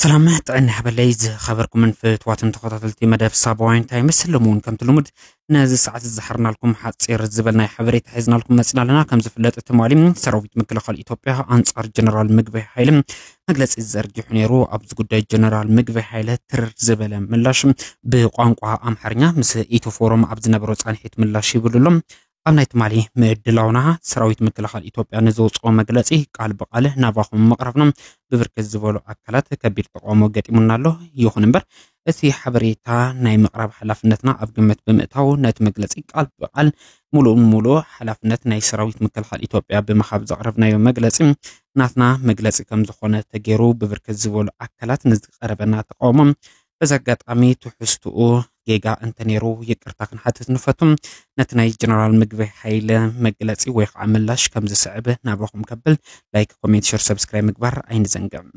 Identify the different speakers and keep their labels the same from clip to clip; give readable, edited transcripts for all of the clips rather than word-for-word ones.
Speaker 1: سلامات عنا حبليز خبركم من فتواتن تخططلتي مدف سابوين تايم سلمون كم تلمد نازل ساعات الزحرنا لكم حتصير الزبلنا حبريت حيزنا لكم مسئلة كم زفلت التموالي من سرويت مكلخ إثيوبيا أنصار جنرال مقبي حيلم مجلس الزرج حنيرو أبز قداي جنرال مقبي حيلة تر زبلة ملاش بقانقها أمحرنيا مس إيتو فورم أبز نبروت عن حيت ملاش يقولوا أنا يتمالي مدلونا سرويت مكلخ إثيوبيا نزوج أو مجلسي قال بقاله نباهم مقرفنا ببركز زبالو أكلات كبير تقومو قديمنا له يخنبر أثي حبريتا ناي مقرب حلافنتنا أبقمت بمئتاو نات مجلسي قال بقال مولو حلافنت ناي سراويت مكلخال إثيوبيا بمخاب زقربنا يوم مجلسي ناتنا مجلسي كم زخونة تجيرو ببركز زبالو أكلات نزق قربنا تقومم بزقات أمي تحستو جيجا أنتنيرو يكرتاكن حتى نفتم نتناي جنرال مقبي حيلة مجلسي ويق عملاش كم زسعبه نابوخم كبل لايك كومنت شير سبسكرايب مكبر أين زنقم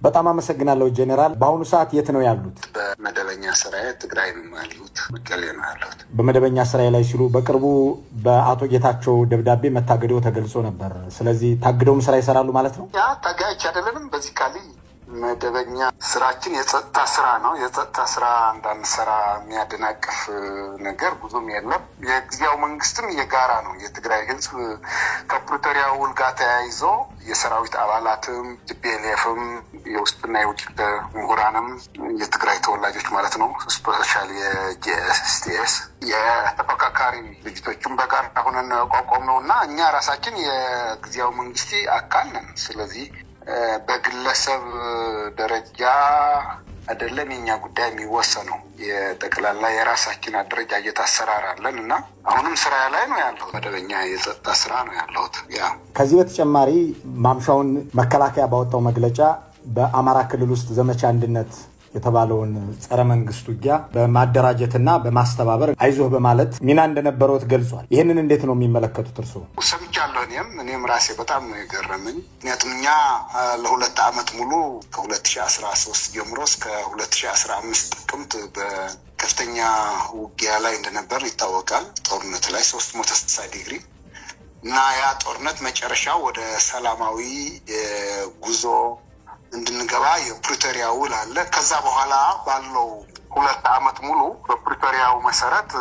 Speaker 2: በጣም አመሰግናለሁ ጄኔራል ባሁኑ ሰዓት የት ነው ያሉት
Speaker 3: በመደበኛ ስራዬ ትግራይ ነው ያሉት መቀሌ ነው ያሉት
Speaker 2: በመደበኛ ስራዬ ላይ ሲሉ በቅርቡ በአቶ ጌታቸው ደብዳቤ መታገደው ተገልጾ ነበር ስለዚህ ታግደውም ስራ ይሰራሉ ማለት ነው
Speaker 3: ያ ታጋች አይደለም በዚህ ካሊ መደበኛ ስራችን የጸጥታ ስራ ነው የጸጥታ ስራ እንዳንሰራ የሚያደናቅፍ ነገር ብዙም የለም የግዚያው መንግስትም የጋራ ነው የትግራይ ህዝብ ከፕሪቶሪያው ውል ጋር ተያይዞ የሰራዊት አባላትም ቲፒኤልኤፍም የውስጥና የውጭ ምሁራንም የትግራይ ተወላጆች ማለት ነው ስፔሻሊ የጂኤስቲኤስ የተፈካካሪ ድርጅቶችም በጋራ ሆነን ቋቋም ነውና እኛ ራሳችን የግዚያው መንግስት አካል ነን ስለዚህ በግለሰብ ደረጃ አይደለም የኛ ጉዳይ የሚወሰነው የጠቅላላ የራሳችን አደረጃጀት አሰራር አለንና አሁንም ስራ ላይ ነው ያለው መደበኛ የጸጥታ ስራ ነው ያለው ያ
Speaker 2: ከዚህ በተጨማሪ ማምሻውን መከላከያ ባወጣው መግለጫ በአማራ ክልል ውስጥ ዘመቻ አንድነት የተባለውን ጸረ መንግስት ውጊያ በማደራጀትና በማስተባበር አይዞህ በማለት ሚና እንደነበረው ተገልጿል ይሄንን እንዴት ነው የሚመለከቱት እርሱ
Speaker 3: ሰምቻለሁ እኔም ራሴ በጣም ነው የገረመኝ ምክንያቱም እኛ ለሁለት አመት ሙሉ ከ2013 ጀምሮ እስከ 2015 ጥቅምት በከፍተኛ ውጊያ ላይ እንደነበር ይታወቃል ጦርነት ላይ 360 ዲግሪ እና ያ ጦርነት መጨረሻው ወደ ሰላማዊ ጉዞ እንድንገባ የፕሪቶሪያው ውል አለ ከዛ በኋላ ባለው ሁለት አመት ሙሉ በፕሪቶሪያው መሰረት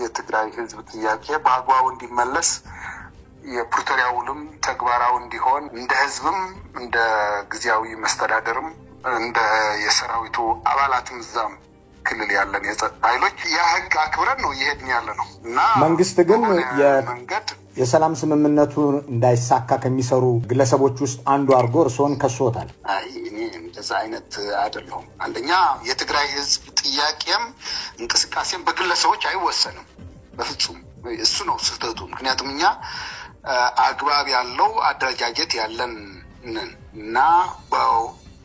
Speaker 3: የትግራይ ህዝብ ጥያቄ በአግባቡ እንዲመለስ የፕሪቶሪያው ውልም ተግባራዊ እንዲሆን እንደ ህዝብም እንደ ግዚያዊ መስተዳደርም እንደ የሰራዊቱ አባላትም እዛም ክልል ያለን የጸጥታ ኃይሎች ያህግ አክብረን ነው ይሄድን ያለነው እና
Speaker 2: መንግስት ግን የሰላም ስምምነቱ እንዳይሳካ ከሚሰሩ ግለሰቦች ውስጥ አንዱ አርጎ እርሶን ከሶታል
Speaker 3: አይ እኔ እንደዛ አይነት አይደለም አንደኛ የትግራይ ህዝብ ጥያቄም እንቅስቃሴም በግለሰቦች አይወሰንም በፍጹም እሱ ነው ስህተቱ ምክንያቱም እኛ አግባብ ያለው አደረጃጀት ያለን እና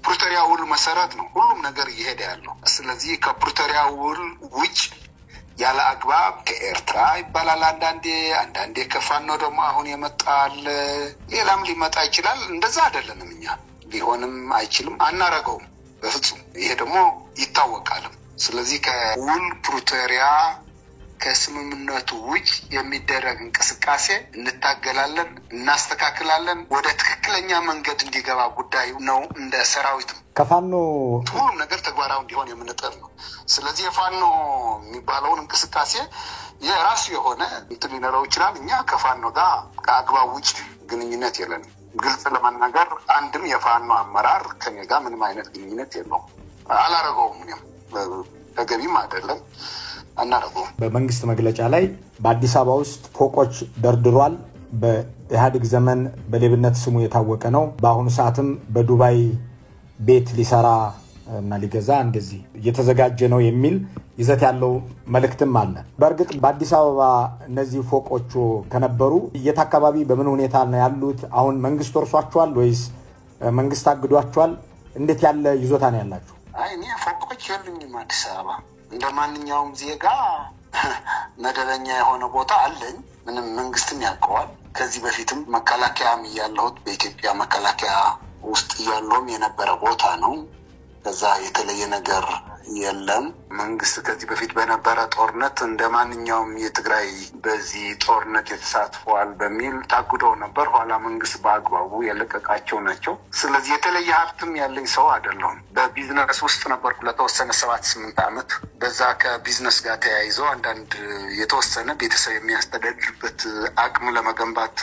Speaker 3: ፕሪቶሪያው ውል መሰረት ነው ሁሉም ነገር ይሄድ ያለው ስለዚህ ከፕሪቶሪያው ውል ውጭ ያለ አግባብ ከኤርትራ ይባላል አንዳንዴ ከፋኖ ደግሞ አሁን የመጣል ሌላም ሊመጣ ይችላል እንደዛ አይደለንም እኛ ሊሆንም አይችልም አናረገውም በፍጹም ይሄ ደግሞ ይታወቃል ስለዚህ ከውል ፕሪቶሪያ ከስምምነቱ ውጭ የሚደረግ እንቅስቃሴ እንታገላለን እናስተካክላለን ወደ ትክክለኛ መንገድ እንዲገባ ጉዳዩ ነው እንደ ሰራዊት
Speaker 2: ከፋኖ
Speaker 3: ሁሉም ነገር ተግባራዊ እንዲሆን የምንጠር ነው ስለዚህ የፋኖ የሚባለውን እንቅስቃሴ የራሱ የሆነ ሊኖረው ይችላል እኛ ከፋኖ ጋር ከአግባብ ውጭ ግንኙነት የለንም ግልጽ ለማናገር አንድም የፋኖ አመራር ከኔ ጋር ምንም አይነት ግንኙነት የለውም አላረገውም ተገቢም አይደለም አናረገው
Speaker 2: በመንግስት መግለጫ ላይ በአዲስ አበባ ውስጥ ፎቆች ደርድሯል በኢህአዴግ ዘመን በሌብነት ስሙ የታወቀ ነው በአሁኑ ሰዓትም በዱባይ ቤት ሊሰራ እና ሊገዛ እንደዚህ እየተዘጋጀ ነው የሚል ይዘት ያለው መልእክትም አለ በእርግጥ በአዲስ አበባ እነዚህ ፎቆቹ ከነበሩ የታካባቢ በምን ሁኔታ ነው ያሉት አሁን መንግስት ወርሷቸዋል ወይስ መንግስት አግዷቸዋል እንዴት ያለ ይዞታ ነው ያላችሁ
Speaker 3: አይ እኔ ፎቆች የሉኝም አዲስ አበባ እንደማንኛውም ዜጋ መደበኛ የሆነ ቦታ አለኝ ምንም መንግስትን ያውቀዋል። ከዚህ በፊትም መከላከያም ያለሁት በኢትዮጵያ መከላከያ ውስጥ ያለውም የነበረ ቦታ ነው። ከዛ የተለየ ነገር የለም። መንግስት ከዚህ በፊት በነበረ ጦርነት እንደማንኛውም የትግራይ በዚህ ጦርነት የተሳትፏል በሚል ታግደው ነበር። ኋላ መንግስት በአግባቡ የለቀቃቸው ናቸው። ስለዚህ የተለየ ሀብትም ያለኝ ሰው አይደለሁም። በቢዝነስ ውስጥ ነበርኩ ለተወሰነ 7-8 ዓመት። በዛ ከቢዝነስ ጋር ተያይዞ አንዳንድ የተወሰነ ቤተሰብ የሚያስተዳድርበት አቅም ለመገንባት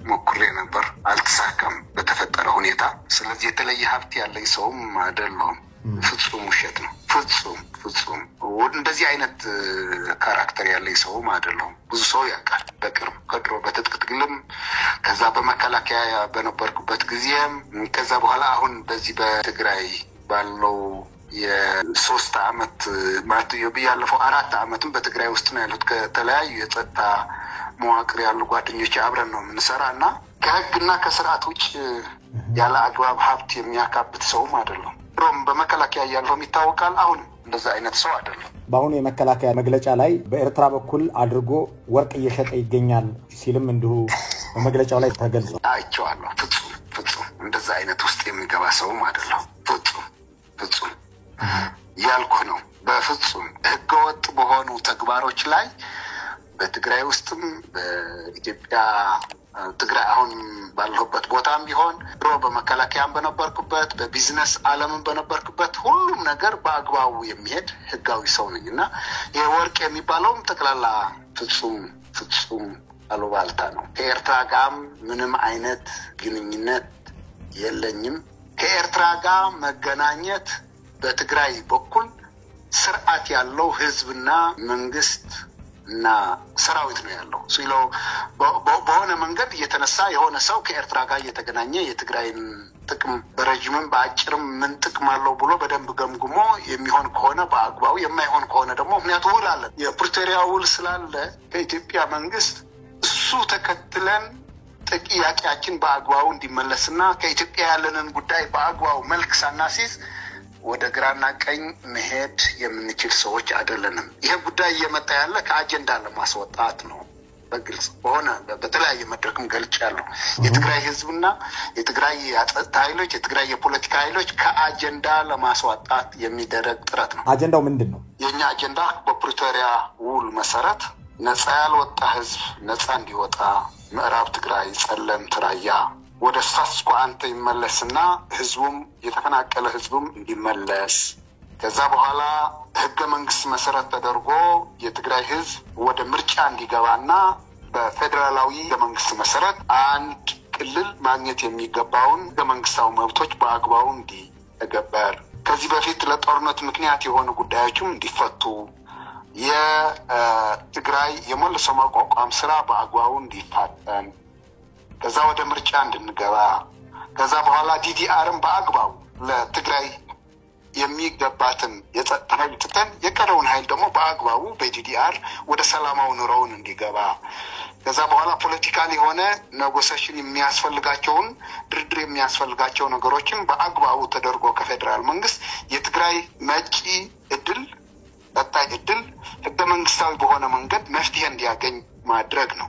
Speaker 3: ሞክሬ ነበር። አልተሳካም በተፈጠረ ሁኔታ። ስለዚህ የተለየ ሀብት ያለኝ ሰውም አይደለሁም። ፍጹም ውሸት ነው። ፍጹም እንደዚህ አይነት ካራክተር ያለኝ ሰውም አይደለሁም። ብዙ ሰው ያውቃል በቅርብ ከድሮ በትጥቅ ትግልም ከዛ በመከላከያ በነበርኩበት ጊዜም ከዛ በኋላ አሁን በዚህ በትግራይ ባለው የ3 ዓመት ማለት ያለፈው 4 ዓመትም በትግራይ ውስጥ ነው ያሉት። ከተለያዩ የጸጥታ መዋቅር ያሉ ጓደኞች አብረን ነው የምንሰራና ከህግና ከስርዓት ውጭ ያለ አግባብ ሀብት የሚያካብት ሰውም አይደለም። ድሮም በመከላከያ ያለውም ይታወቃል። አሁን እንደዛ አይነት ሰው አይደለም።
Speaker 2: በአሁኑ የመከላከያ መግለጫ ላይ በኤርትራ በኩል አድርጎ ወርቅ እየሸጠ ይገኛል ሲልም እንዲሁ በመግለጫው ላይ ተገልጿል።
Speaker 3: አይቼዋለሁ። ፍጹም እንደዛ አይነት ውስጥ የሚገባ ሰውም አይደለም። ፍጹም ያልኩ ነው። በፍጹም ህገወጥ በሆኑ ተግባሮች ላይ በትግራይ ውስጥም በኢትዮጵያ ትግራይ አሁን ባለሁበት ቦታም ቢሆን ድሮ በመከላከያም በነበርኩበት በቢዝነስ ዓለምም በነበርኩበት ሁሉም ነገር በአግባቡ የሚሄድ ህጋዊ ሰው ነኝና የወርቅ የሚባለውም ጠቅላላ ፍጹም አሉባልታ ነው። ከኤርትራ ጋር ምንም አይነት ግንኙነት የለኝም። ከኤርትራ ጋር መገናኘት በትግራይ በኩል ስርዓት ያለው ህዝብና መንግስት እና ሰራዊት ነው ያለው። ሲለው በሆነ መንገድ እየተነሳ የሆነ ሰው ከኤርትራ ጋር እየተገናኘ የትግራይን ጥቅም በረጅምም በአጭርም ምን ጥቅም አለው ብሎ በደንብ ገምግሞ የሚሆን ከሆነ በአግባቡ የማይሆን ከሆነ ደግሞ ምክንያቱ ውል አለ። የፕሪቶሪያ ውል ስላለ ከኢትዮጵያ መንግስት እሱ ተከትለን ጥያቄያችን በአግባቡ እንዲመለስና ከኢትዮጵያ ያለንን ጉዳይ በአግባቡ መልክ ሳናሲዝ ወደ ግራና ቀኝ መሄድ የምንችል ሰዎች አይደለንም። ይሄ ጉዳይ እየመጣ ያለ ከአጀንዳ ለማስወጣት ነው። በግልጽ በሆነ በተለያየ መድረክም ገልጫለሁ። የትግራይ ህዝብና የትግራይ የጸጥታ ኃይሎች የትግራይ የፖለቲካ ኃይሎች ከአጀንዳ ለማስወጣት የሚደረግ ጥረት ነው።
Speaker 2: አጀንዳው ምንድን ነው?
Speaker 3: የኛ አጀንዳ በፕሪቶሪያ ውል መሰረት ነፃ ያልወጣ ህዝብ ነፃ እንዲወጣ፣ ምዕራብ ትግራይ፣ ጸለምት፣ ራያ ወደ ስታትስ ኮ አንተ ይመለስና ህዝቡም የተፈናቀለ ህዝቡም እንዲመለስ፣ ከዛ በኋላ ህገ መንግስት መሰረት ተደርጎ የትግራይ ህዝብ ወደ ምርጫ እንዲገባና በፌደራላዊ ህገ መንግስት መሰረት አንድ ክልል ማግኘት የሚገባውን ህገ መንግስታዊ መብቶች በአግባቡ እንዲተገበር፣ ከዚህ በፊት ለጦርነት ምክንያት የሆኑ ጉዳዮችም እንዲፈቱ፣ የትግራይ የመልሶ ማቋቋም ስራ በአግባቡ እንዲፋጠን፣ ከዛ ወደ ምርጫ እንድንገባ፣ ከዛ በኋላ ዲዲአርም በአግባቡ ለትግራይ የሚገባትን የጸጥታ ኃይል ትተን የቀረውን ኃይል ደግሞ በአግባቡ በዲዲአር ወደ ሰላማዊ ኑሮውን እንዲገባ፣ ከዛ በኋላ ፖለቲካል የሆነ ኔጎሲዬሽን የሚያስፈልጋቸውን ድርድር የሚያስፈልጋቸው ነገሮችን በአግባቡ ተደርጎ ከፌደራል መንግስት የትግራይ መጪ እድል ቀጣይ እድል ህገ መንግስታዊ በሆነ መንገድ መፍትሄ እንዲያገኝ ማድረግ ነው።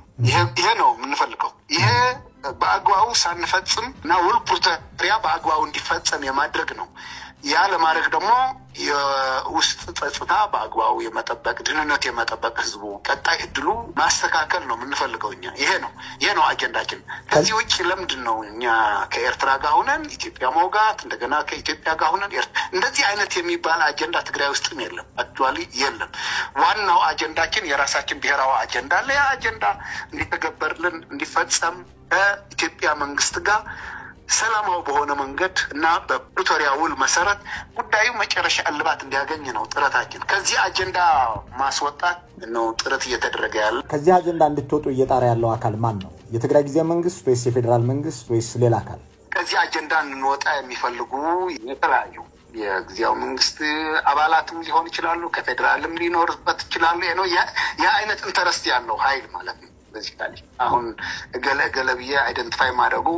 Speaker 3: ይሄ ነው የምንፈልገው። ይሄ በአግባቡ ሳንፈጽም እና ውል ፕሪቶሪያ በአግባቡ እንዲፈጸም የማድረግ ነው። ያ ለማድረግ ደግሞ የውስጥ ጸጥታ በአግባቡ የመጠበቅ ድህንነት የመጠበቅ ህዝቡ ቀጣይ እድሉ ማስተካከል ነው የምንፈልገው እኛ። ይሄ ነው አጀንዳችን። ከዚህ ውጭ ለምንድን ነው እኛ ከኤርትራ ጋር ሆነን ኢትዮጵያ መውጋት እንደገና ከኢትዮጵያ ጋር ሆነን እንደዚህ አይነት የሚባል አጀንዳ ትግራይ ውስጥም የለም። አክቹዋሊ የለም። ዋናው አጀንዳችን የራሳችን ብሔራዊ አጀንዳ አለ። ያ አጀንዳ እንዲተገበርልን እንዲፈጸም ከኢትዮጵያ መንግስት ጋር ሰላማዊ በሆነ መንገድ እና በፕሪቶሪያ ውል መሰረት ጉዳዩ መጨረሻ እልባት እንዲያገኝ ነው ጥረታችን። ከዚህ አጀንዳ ማስወጣት ነው ጥረት እየተደረገ ያለ። ከዚህ
Speaker 2: አጀንዳ እንድትወጡ እየጣረ ያለው አካል ማን ነው? የትግራይ ጊዜያዊ መንግስት ወይስ የፌደራል መንግስት ወይስ ሌላ አካል?
Speaker 3: ከዚህ አጀንዳ እንወጣ የሚፈልጉ የተለያዩ የጊዜያዊ መንግስት አባላትም ሊሆን ይችላሉ፣ ከፌደራልም ሊኖርበት ይችላሉ። ያ አይነት ኢንተረስት ያለው ኃይል ማለት ነው። በዚካሊ አሁን ገለብዬ አይደንቲፋይ ማድረጉ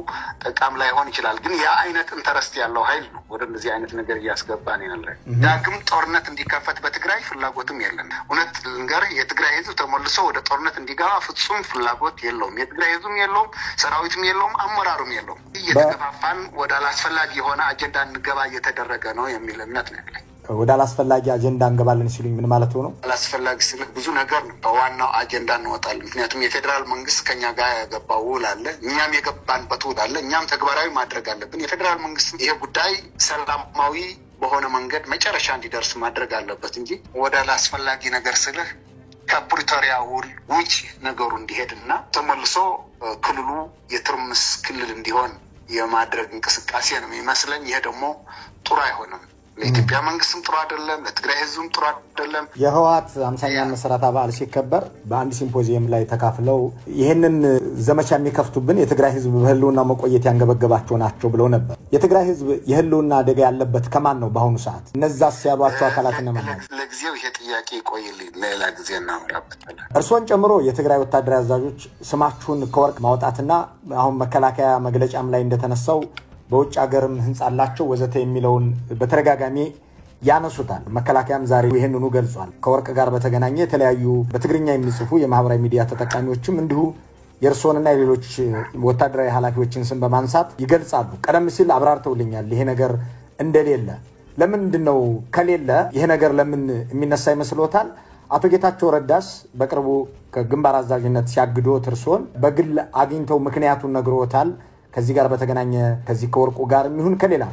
Speaker 3: ጠቃም ላይ ሆን ይችላል ግን ያ አይነት ኢንተረስት ያለው ኃይል ነው ወደ እንደዚህ አይነት ነገር ያስገባን ያለ ዳግም ጦርነት እንዲከፈት በትግራይ ፍላጎትም የለም እውነት ልንገር የትግራይ ህዝብ ተመልሶ ወደ ጦርነት እንዲገባ ፍጹም ፍላጎት የለውም የትግራይ ህዝብም የለውም ሰራዊትም የለውም አመራሩም የለውም እየተከፋፋን ወደ አላስፈላጊ የሆነ አጀንዳ እንገባ እየተደረገ ነው የሚል እምነት ነው ያለኝ
Speaker 2: ወደ አላስፈላጊ አጀንዳ እንገባለን ሲሉኝ ምን ማለት ነው
Speaker 3: አላስፈላጊ ሲልክ ብዙ ነገር ነው በዋናው አጀንዳ እንወጣለን ምክንያቱም የፌደራል መንግስት ከኛ ጋር ያገባው ውል አለ እኛም የገባንበት ውል አለ እኛም ተግባራዊ ማድረግ አለብን የፌደራል መንግስት ይሄ ጉዳይ ሰላማዊ በሆነ መንገድ መጨረሻ እንዲደርስ ማድረግ አለበት እንጂ ወደ አላስፈላጊ ነገር ስልህ ከፕሪቶሪያ ውል ውጭ ነገሩ እንዲሄድና ተመልሶ ክልሉ የትርምስ ክልል እንዲሆን የማድረግ እንቅስቃሴ ነው የሚመስለኝ ይሄ ደግሞ ጥሩ አይሆንም ለኢትዮጵያ መንግስትም ጥሩ አይደለም ለትግራይ ህዝብም ጥሩ አይደለም
Speaker 2: የህወሓት 50ኛ መስራታ በዓል ሲከበር በአንድ ሲምፖዚየም ላይ ተካፍለው ይሄንን ዘመቻ የሚከፍቱብን የትግራይ ህዝብ በህልውና መቆየት ያንገበገባቸው ናቸው ብለው ነበር የትግራይ ህዝብ የህልውና አደጋ ያለበት ከማን ነው በአሁኑ ሰዓት እነዛስ ያሏቸው አካላት እነማን ናቸው
Speaker 3: ለጊዜው ይሄ ጥያቄ ይቆይልኝ ሌላ ጊዜ እናወራበታለን
Speaker 2: እርሶን ጨምሮ የትግራይ ወታደራዊ አዛዦች ስማችሁን ከወርቅ ማውጣትና አሁን መከላከያ መግለጫም ላይ እንደተነሳው በውጭ ሀገርም ህንጻላቸው ወዘተ የሚለውን በተረጋጋሚ ያነሱታል መከላከያም ዛሬ ይሄንኑ ገልጿል ከወርቅ ጋር በተገናኘ የተለያዩ በትግርኛ የሚጽፉ የማህበራዊ ሚዲያ ተጠቃሚዎችም እንዲሁ የርሶንና የሌሎች ወታደራዊ ኃላፊዎችን ስም በማንሳት ይገልጻሉ ቀደም ሲል አብራርተውልኛል ይሄ ነገር እንደሌለ ለምንድነው ከሌለ ይሄ ነገር ለምን የሚነሳ ይመስሎታል አቶ ጌታቸው ረዳስ በቅርቡ ከግንባር አዛዥነት ሲያግዶት እርሶን በግል አግኝተው ምክንያቱን ነግሮታል ከዚህ ጋር በተገናኘ ከዚህ ከወርቁ ጋር የሚሆን ከሌላ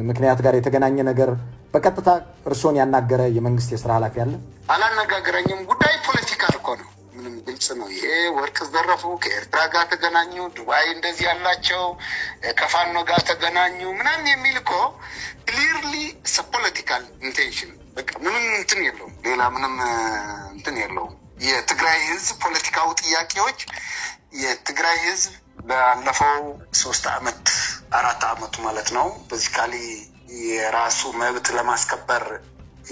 Speaker 2: ምክንያት ጋር የተገናኘ ነገር በቀጥታ እርሶን ያናገረ የመንግስት የሥራ ኃላፊ አለ
Speaker 3: አላነጋገረኝም ጉዳይ ፖለቲካል እኮ ነው ምንም ግልጽ ነው ይሄ ወርቅ ዘረፉ ከኤርትራ ጋር ተገናኙ ዱባይ እንደዚህ ያላቸው ከፋኖ ጋር ተገናኙ ምናምን የሚል እኮ ክሊርሊ ፖለቲካል ኢንቴንሽን በቃ ምንም እንትን የለውም ሌላ ምንም እንትን የለውም የትግራይ ህዝብ ፖለቲካው ጥያቄዎች የትግራይ ህዝብ ባለፈው 3 አመት 4 አመት ማለት ነው በዚካሊ የራሱ መብት ለማስከበር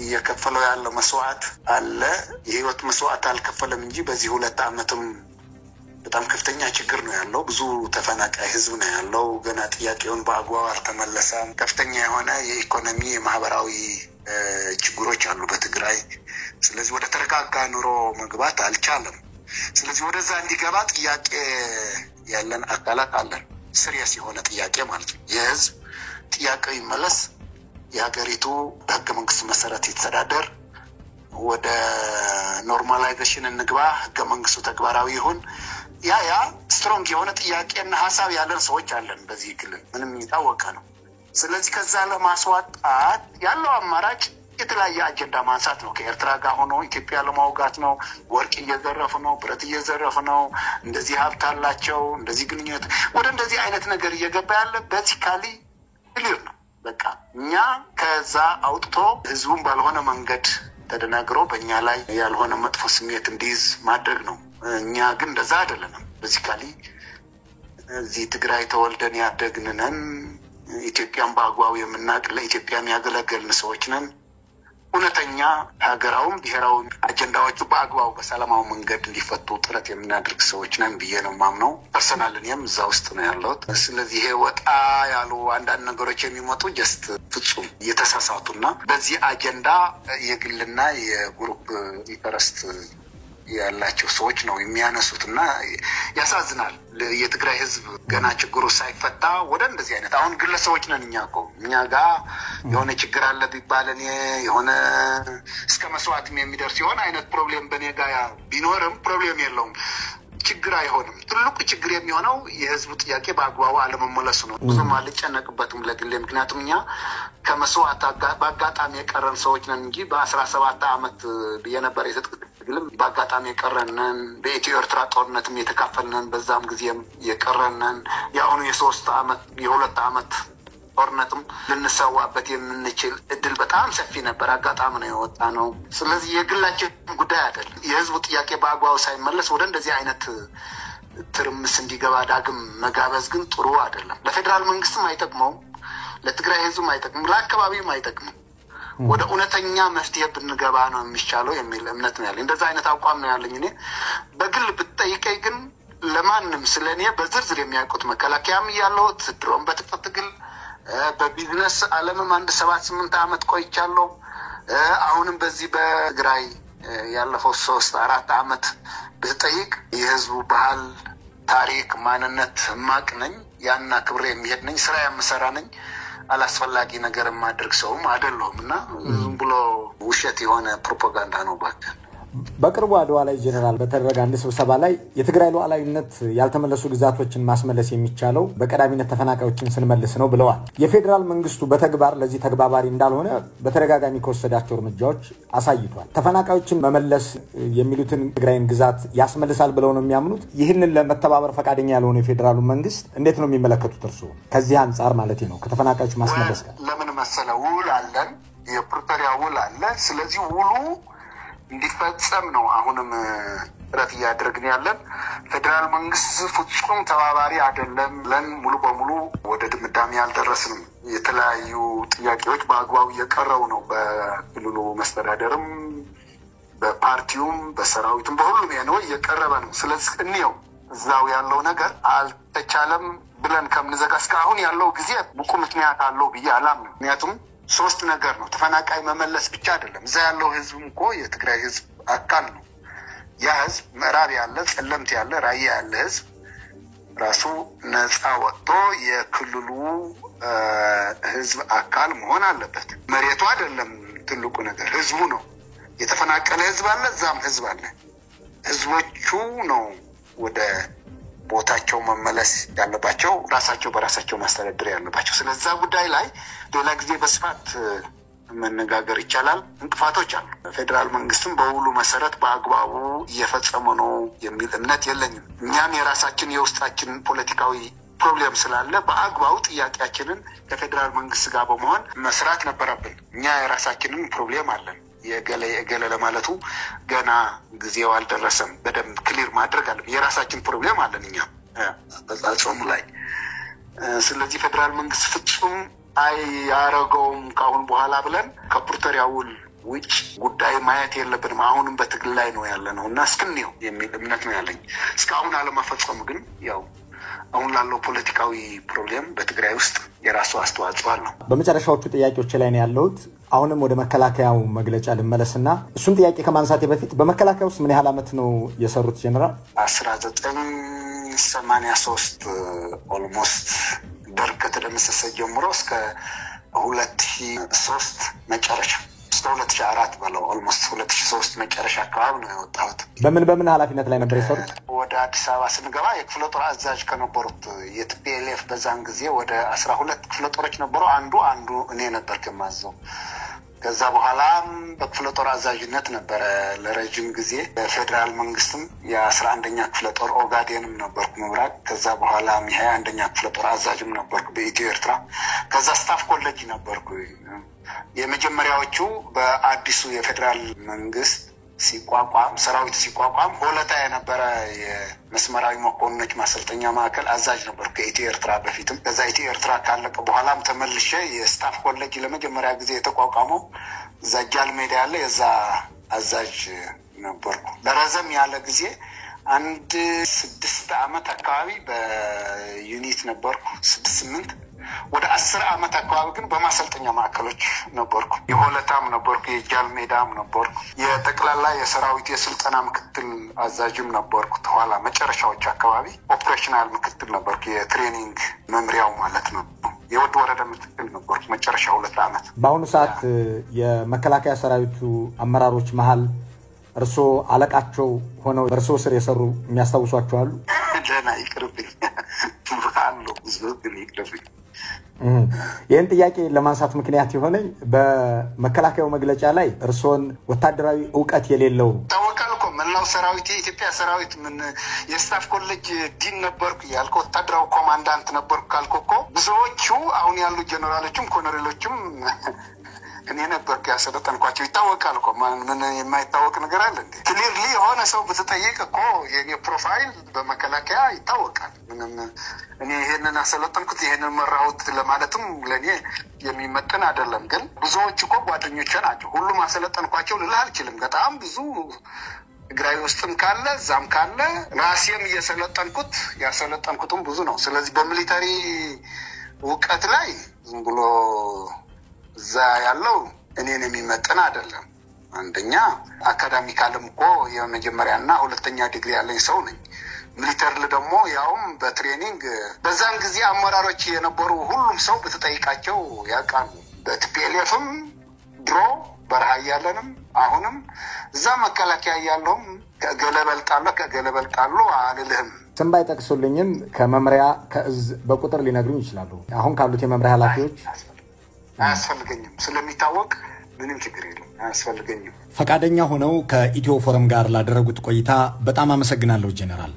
Speaker 3: እየከፈለው ያለው መስዋዕት አለ የህይወት መስዋዕት አልከፈለም እንጂ በዚህ 2 አመትም በጣም ከፍተኛ ችግር ነው ያለው ብዙ ተፈናቃይ ህዝብ ነው ያለው ገና ጥያቄውን በአግባቡ አልተመለሰም ከፍተኛ የሆነ የኢኮኖሚ የማህበራዊ ችግሮች አሉ በትግራይ ስለዚህ ወደ ተረጋጋ ኑሮ መግባት አልቻለም ስለዚህ ወደዛ እንዲገባ ጥያቄ ያለን አካላት አለን ሲሪየስ የሆነ ጥያቄ ማለት ነው የህዝብ ጥያቄው ይመለስ የሀገሪቱ በህገ መንግስት መሰረት ይተዳደር ወደ ኖርማላይዜሽን እንግባ ህገ መንግስቱ ተግባራዊ ይሁን ያ ስትሮንግ የሆነ ጥያቄና ሐሳብ ያለን ሰዎች አለን በዚህ ክልል ምንም ይታወቃ ነው ስለዚህ ከዛ ለማስዋጣት ያለው አማራጭ የተለያየ አጀንዳ ማንሳት ነው ከኤርትራ ጋር ሆኖ ኢትዮጵያ ለማውጋት ነው ወርቅ እየዘረፉ ነው ብረት እየዘረፉ ነው እንደዚህ ሀብት አላቸው እንደዚህ ግንኙነት ወደ እንደዚህ አይነት ነገር እየገባ ያለ በዚካሊ ክሊር ነው በቃ እኛ ከዛ አውጥቶ ህዝቡን ባልሆነ መንገድ ተደናግሮ በእኛ ላይ ያልሆነ መጥፎ ስሜት እንዲይዝ ማድረግ ነው እኛ ግን እንደዛ አይደለም በዚካሊ እዚህ ትግራይ ተወልደን ያደግነን ኢትዮጵያን በአግባቡ የምናቅ ለኢትዮጵያ የሚያገለግልን ሰዎች ነን እውነተኛ ሀገራውን ብሔራዊ አጀንዳዎቹ በአግባቡ በሰላማዊ መንገድ እንዲፈቱ ጥረት የምናደርግ ሰዎች ነን ብዬ ነው ማምነው ፐርሰናልን እዛ ውስጥ ነው ያለሁት ስለዚህ ይሄ ወጣ ያሉ አንዳንድ ነገሮች የሚመጡ ጀስት ፍጹም የተሳሳቱና በዚህ አጀንዳ የግልና የግሩፕ ኢንተረስት ያላቸው ሰዎች ነው የሚያነሱትና ያሳዝናል የትግራይ ህዝብ ገና ችግሩ ሳይፈታ ወደ እንደዚህ አይነት አሁን ግለሰቦች ነን እኛ ጋር የሆነ ችግር አለ ቢባለን የሆነ እስከ መስዋዕትም የሚደርስ የሆነ አይነት ፕሮብሌም በኔ ጋር ቢኖርም ፕሮብሌም የለውም ችግር አይሆንም ትልቁ ችግር የሚሆነው የህዝቡ ጥያቄ በአግባቡ አለመመለሱ ነው ብዙም አልጨነቅበትም ለግሌ ምክንያቱም እኛ ከመስዋዕት በአጋጣሚ የቀረን ሰዎች ነን እንጂ በ17 አመት የነበረ የትግልም በአጋጣሚ የቀረንን በኢትዮ ኤርትራ ጦርነትም የተካፈልነን በዛም ጊዜም የቀረንን ያሁኑ የ3 አመት የ2 አመት ጦርነትም ልንሰዋበት የምንችል እድል በጣም ሰፊ ነበር አጋጣሚ ነው የወጣ ነው ስለዚህ የግላችን ጉዳይ አይደለም የህዝቡ ጥያቄ በአግባቡ ሳይመለስ ወደ እንደዚህ አይነት ትርምስ እንዲገባ ዳግም መጋበዝ ግን ጥሩ አይደለም ለፌደራል መንግስትም አይጠቅመው ለትግራይ ህዝብም አይጠቅም ለአካባቢውም አይጠቅም ወደ እውነተኛ መፍትሄ ብንገባ ነው የሚሻለው የሚል እምነት ነው ያለኝ እንደዛ አይነት አቋም ነው ያለኝ እኔ በግል ብትጠይቀኝ ግን ለማንም ስለኔ በዝርዝር የሚያውቁት መከላከያም ያለው ድሮም በትጥቅትግል በቢዝነስ ዓለምም አንድ 7-8 ዓመት ቆይቻለሁ አሁንም በዚህ በትግራይ ያለፈው 3-4 ዓመት ብትጠይቅ የህዝቡ ባህል ታሪክ ማንነት ማቅነኝ ያና ክብሬ የሚሄድ ነኝ ስራ የምሰራ ነኝ አላስፈላጊ ነገር ማድረግ ሰውም አይደለሁምና ዝም ብሎ ውሸት የሆነ ፕሮፓጋንዳ ነው ባክ
Speaker 2: በቅርቡ አድዋ ላይ ጀነራል በተደረገ አንድ ስብሰባ ላይ የትግራይ ሉዓላዊነት ያልተመለሱ ግዛቶችን ማስመለስ የሚቻለው በቀዳሚነት ተፈናቃዮችን ስንመልስ ነው ብለዋል የፌደራል መንግስቱ በተግባር ለዚህ ተግባባሪ እንዳልሆነ በተደጋጋሚ ከወሰዳቸው እርምጃዎች አሳይቷል ተፈናቃዮችን መመለስ የሚሉትን ትግራይን ግዛት ያስመልሳል ብለው ነው የሚያምኑት ይህንን ለመተባበር ፈቃደኛ ያልሆነ የፌደራሉ መንግስት እንዴት ነው የሚመለከቱት እርሱ ከዚህ አንፃር ማለት ነው ከተፈናቃዮች ማስመለስ ጋር
Speaker 3: ለምን መሰለው ውል አለን የፕሪቶሪያ ውል አለ ስለዚህ ውሉ እንዲፈጸም ነው አሁንም ጥረት ያደርግን ያለን ፌደራል መንግስት ፍጹም ተባባሪ አይደለም ለን ሙሉ በሙሉ ወደ ድምዳሜ ያልደረስንም የተለያዩ ጥያቄዎች በአግባቡ እየቀረቡ ነው በክልሉ መስተዳደርም በፓርቲውም በሰራዊቱም በሁሉም ነው እየቀረበ ነው ስለዚህ እንየው እዛው ያለው ነገር አልተቻለም ብለን ከምንዘጋ እስካሁን ያለው ጊዜ ብቁ ምክንያት አለው ብዬ አላምንም ምክንያቱም ሶስት ነገር ነው ተፈናቃይ መመለስ ብቻ አይደለም እዛ ያለው ህዝብ እንኮ የትግራይ ህዝብ አካል ነው ያ ህዝብ ምዕራብ ያለ ጸለምት ያለ ራያ ያለ ህዝብ ራሱ ነፃ ወጥቶ የክልሉ ህዝብ አካል መሆን አለበት መሬቱ አይደለም ትልቁ ነገር ህዝቡ ነው የተፈናቀለ ህዝብ አለ ዛም ህዝብ አለ ህዝቦቹ ነው ወደ ቦታቸው መመለስ ያለባቸው ራሳቸው በራሳቸው ማስተዳደር ያለባቸው ስለዚህ ጉዳይ ላይ ሌላ ጊዜ በስፋት መነጋገር ይቻላል እንቅፋቶች አሉ ፌደራል መንግስትም በውሉ መሰረት በአግባቡ እየፈጸመ ነው የሚል እምነት የለኝም እኛም የራሳችን የውስጣችን ፖለቲካዊ ፕሮብሌም ስላለ በአግባቡ ጥያቄያችንን ከፌደራል መንግስት ጋር በመሆን መስራት ነበረብን እኛ የራሳችንን ፕሮብሌም አለን የገለ ለማለቱ ገና ጊዜው አልደረሰም በደንብ ክሊር ማድረግ አለብን የራሳችን ፕሮብሌም አለን እኛ በዛጾም ላይ ስለዚህ ፌደራል መንግስት ፍጹም ያረጋውም ካሁን በኋላ ብለን ከፕሪቶሪያ ውል ውጭ ጉዳይ ማየት የለብንም አሁንም በትግል ላይ ነው ያለነውና እስከኔው የሚል እምነት ነው ያለኝ እስካሁን አለማፈጸሙ ግን ያው አሁን ላለው ፖለቲካዊ ፕሮብሌም በትግራይ ውስጥ የራሱ አስተዋጽኦ አለው
Speaker 2: በመጨረሻዎቹ ጥያቄዎች ላይ ነው ያለሁት አሁንም ወደ መከላከያው መግለጫ ልመለስና እሱን ጥያቄ ከማንሳቴ በፊት በመከላከያው ውስጥ ምን ያህል አመት ነው የሰሩት ጀነራል
Speaker 3: 1983 ኦልሞስት ደርግ ከተደመሰሰ ጀምሮ እስከ 2003 መጨረሻ እስከ 2004 ባለው ኦልሞስት 2003 መጨረሻ አካባቢ ነው የወጣሁት
Speaker 2: በምን ኃላፊነት ላይ ነበር የሰሩት
Speaker 3: ወደ አዲስ አበባ ስንገባ የክፍለ ጦር አዛዥ ከነበሩት የቲፒኤልኤፍ በዛን ጊዜ ወደ 12 ክፍለ ጦሮች ነበሩ አንዱ እኔ ነበር ከማዘው ከዛ በኋላ በክፍለ ጦር አዛዥነት ነበር ለረጅም ጊዜ በፌደራል መንግስትም የ11ኛ ክፍለ ጦር ኦጋዴንም ነበርኩ መብራት ከዛ በኋላ የ21ኛ ክፍለ ጦር አዛዥም ነበርኩ በኢትዮ ኤርትራ ከዛ ስታፍ ኮሌጅ ነበርኩ የመጀመሪያዎቹ በአዲሱ የፌደራል መንግስት ሲቋቋም ሰራዊት ሲቋቋም ሆለታ የነበረ የመስመራዊ መኮንኖች ማሰልጠኛ ማዕከል አዛዥ ነበር ከኢትዮ ኤርትራ በፊትም ከዛ ኢትዮ ኤርትራ ካለቀ በኋላም ተመልሼ የስታፍ ኮሌጅ ለመጀመሪያ ጊዜ የተቋቋመው ዛጃል ሜዳ ያለ የዛ አዛዥ ነበርኩ ለረዘም ያለ ጊዜ አንድ 6 ዓመት አካባቢ በዩኒት ነበርኩ 6-8 ወደ 10 ዓመት አካባቢ ግን በማሰልጠኛ ማዕከሎች ነበርኩ የሆለታም ነበርኩ የጃል ሜዳም ነበርኩ የጠቅላላ የሰራዊት የስልጠና ምክትል አዛዥም ነበርኩ ተኋላ መጨረሻዎች አካባቢ ኦፕሬሽናል ምክትል ነበርኩ የትሬኒንግ መምሪያው ማለት ነው የወድ ወረዳ ምክትል ነበርኩ መጨረሻ 2 ዓመት
Speaker 2: በአሁኑ ሰዓት የመከላከያ ሰራዊቱ አመራሮች መሃል እርሶ አለቃቸው ሆነው በርሶ ስር የሰሩ የሚያስታውሷቸው አሉ
Speaker 3: ደህና ይቅርብኝ ብካሉ ዝግኝ ይቅርብኝ
Speaker 2: ይህን ጥያቄ ለማንሳት ምክንያት የሆነኝ በመከላከያው መግለጫ ላይ እርሶን ወታደራዊ ዕውቀት የሌለው
Speaker 3: ታወቃልኮ መላው ሰራዊት የኢትዮጵያ ሰራዊት ምን የስታፍ ኮሌጅ ዲን ነበርኩ ያልኩ ወታደራዊ ኮማንዳንት ነበርኩ ካልኩኮ ብዙዎቹ አሁን ያሉ ጀነራሎችም ኮሎኔሎችም እኔ ነበርኩ ያሰለጠንኳቸው ይታወቃል እኮ ምን የማይታወቅ ነገር አለ እንዴ ክሊርሊ የሆነ ሰው በተጠየቀ እኮ የኔ ፕሮፋይል በመከላከያ ይታወቃል ምንም እኔ ይሄንን አሰለጠንኩት ይሄንን መራሁት ለማለትም ለኔ የሚመጥን አይደለም ግን ብዙዎች እኮ ጓደኞቼ ናቸው ሁሉም አሰለጠንኳቸው ልልህ አልችልም በጣም ብዙ ትግራይ ውስጥም ካለ ዛም ካለ ራሴም ያሰለጠንኩትም ብዙ ነው ስለዚህ በሚሊተሪ ውቀት ላይ ዝም ብሎ እዛ ያለው እኔን የሚመጥን አይደለም አንደኛ አካዳሚካልም እኮ የመጀመሪያና ሁለተኛ ዲግሪ ያለኝ ሰው ነኝ ሚሊተሪ ደግሞ ያውም በትሬኒንግ በዛን ጊዜ አመራሮች የነበሩ ሁሉም ሰው በተጠይቃቸው ያውቃሉ በቲፒኤልኤፍም ድሮ በረሃ ያለንም አሁንም እዛ መከላከያ ያለውም ከገለበልጣሉ አልልህም
Speaker 2: ስም ባይጠቅሱልኝም ከመምሪያ ከእዝ በቁጥር ሊነግሩኝ ይችላሉ አሁን ካሉት የመምሪያ ኃላፊዎች
Speaker 3: አያስፈልገኝም ስለሚታወቅ ምንም ችግር የለም አያስፈልገኝም
Speaker 2: ፈቃደኛ ሆነው ከኢትዮ ፎረም ጋር ላደረጉት ቆይታ በጣም አመሰግናለሁ ጄኔራል